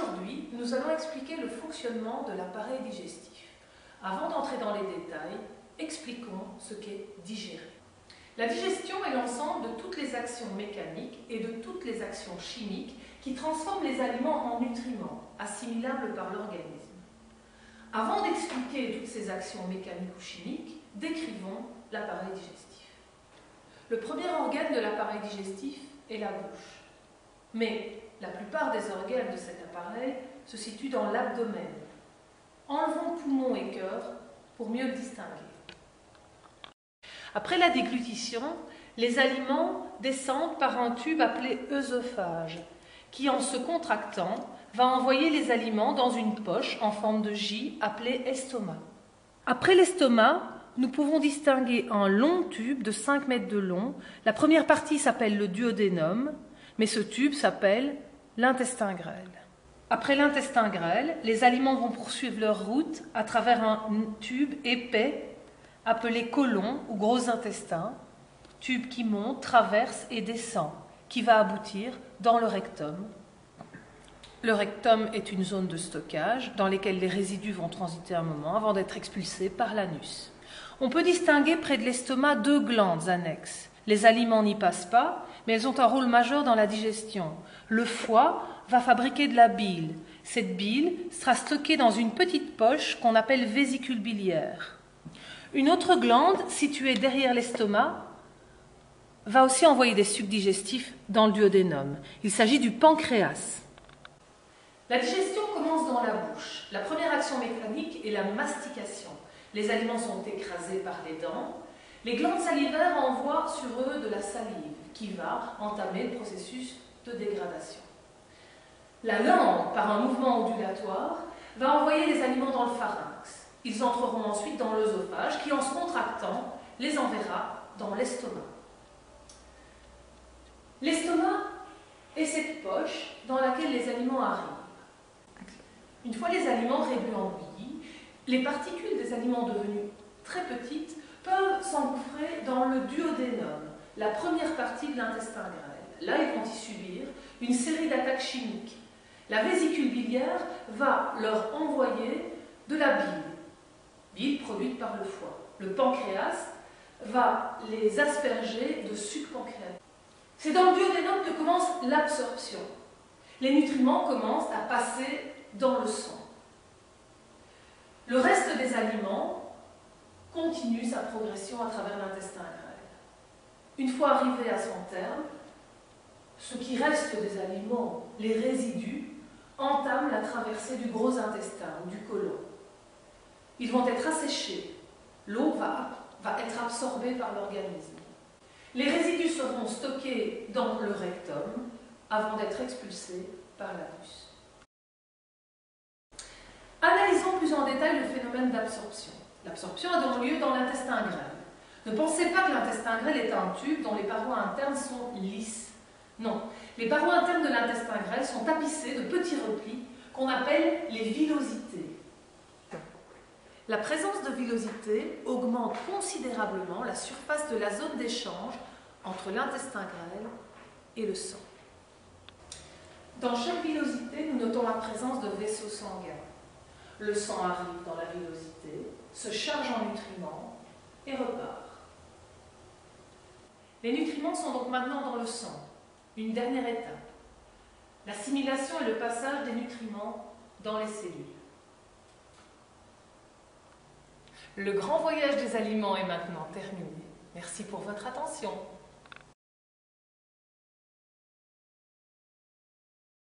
Aujourd'hui, nous allons expliquer le fonctionnement de l'appareil digestif. Avant d'entrer dans les détails, expliquons ce qu'est digérer. La digestion est l'ensemble de toutes les actions mécaniques et de toutes les actions chimiques qui transforment les aliments en nutriments, assimilables par l'organisme. Avant d'expliquer toutes ces actions mécaniques ou chimiques, décrivons l'appareil digestif. Le premier organe de l'appareil digestif est la bouche. Mais la plupart des organes de cet appareil se situent dans l'abdomen. Enlevons poumons et cœur pour mieux le distinguer. Après la déglutition, les aliments descendent par un tube appelé œsophage, qui en se contractant va envoyer les aliments dans une poche en forme de J appelée estomac. Après l'estomac, nous pouvons distinguer un long tube de 5 mètres de long. La première partie s'appelle le duodénum, mais ce tube s'appelle l'intestin grêle. Après l'intestin grêle, les aliments vont poursuivre leur route à travers un tube épais appelé côlon ou gros intestin, tube qui monte, traverse et descend, qui va aboutir dans le rectum. Le rectum est une zone de stockage dans laquelle les résidus vont transiter un moment avant d'être expulsés par l'anus. On peut distinguer près de l'estomac 2 glandes annexes. Les aliments n'y passent pas, mais elles ont un rôle majeur dans la digestion. Le foie va fabriquer de la bile. Cette bile sera stockée dans une petite poche qu'on appelle vésicule biliaire. Une autre glande, située derrière l'estomac, va aussi envoyer des sucs digestifs dans le duodénum. Il s'agit du pancréas. La digestion commence dans la bouche. La première action mécanique est la mastication. Les aliments sont écrasés par les dents. Les glandes salivaires envoient sur eux de la salive qui va entamer le processus de dégradation. La langue, par un mouvement ondulatoire, va envoyer les aliments dans le pharynx. Ils entreront ensuite dans l'œsophage qui, en se contractant, les enverra dans l'estomac. L'estomac est cette poche dans laquelle les aliments arrivent. Une fois les aliments réduits en bouillie, les particules des aliments devenus très petites peuvent s'engouffrer dans le duodénum, la première partie de l'intestin grêle. Là, ils vont y subir une série d'attaques chimiques. La vésicule biliaire va leur envoyer de la bile produite par le foie. Le pancréas va les asperger de suc pancréatique. C'est dans le duodénum que commence l'absorption. Les nutriments commencent à passer dans le sang. Le reste des aliments continue sa progression à travers l'intestin grêle. Une fois arrivé à son terme, ce qui reste des aliments, les résidus, entament la traversée du gros intestin ou du côlon. Ils vont être asséchés. L'eau va être absorbée par l'organisme. Les résidus seront stockés dans le rectum avant d'être expulsés par l'anus. Analysons plus en détail le phénomène d'absorption. L'absorption a donc lieu dans l'intestin grêle. Ne pensez pas que l'intestin grêle est un tube dont les parois internes sont lisses. Non, les parois internes de l'intestin grêle sont tapissées de petits replis qu'on appelle les villosités. La présence de villosités augmente considérablement la surface de la zone d'échange entre l'intestin grêle et le sang. Dans chaque villosité, nous notons la présence de vaisseaux sanguins. Le sang arrive dans la villosité, se charge en nutriments et repart. Les nutriments sont donc maintenant dans le sang. Une dernière étape. L'assimilation et le passage des nutriments dans les cellules. Le grand voyage des aliments est maintenant terminé. Merci pour votre attention.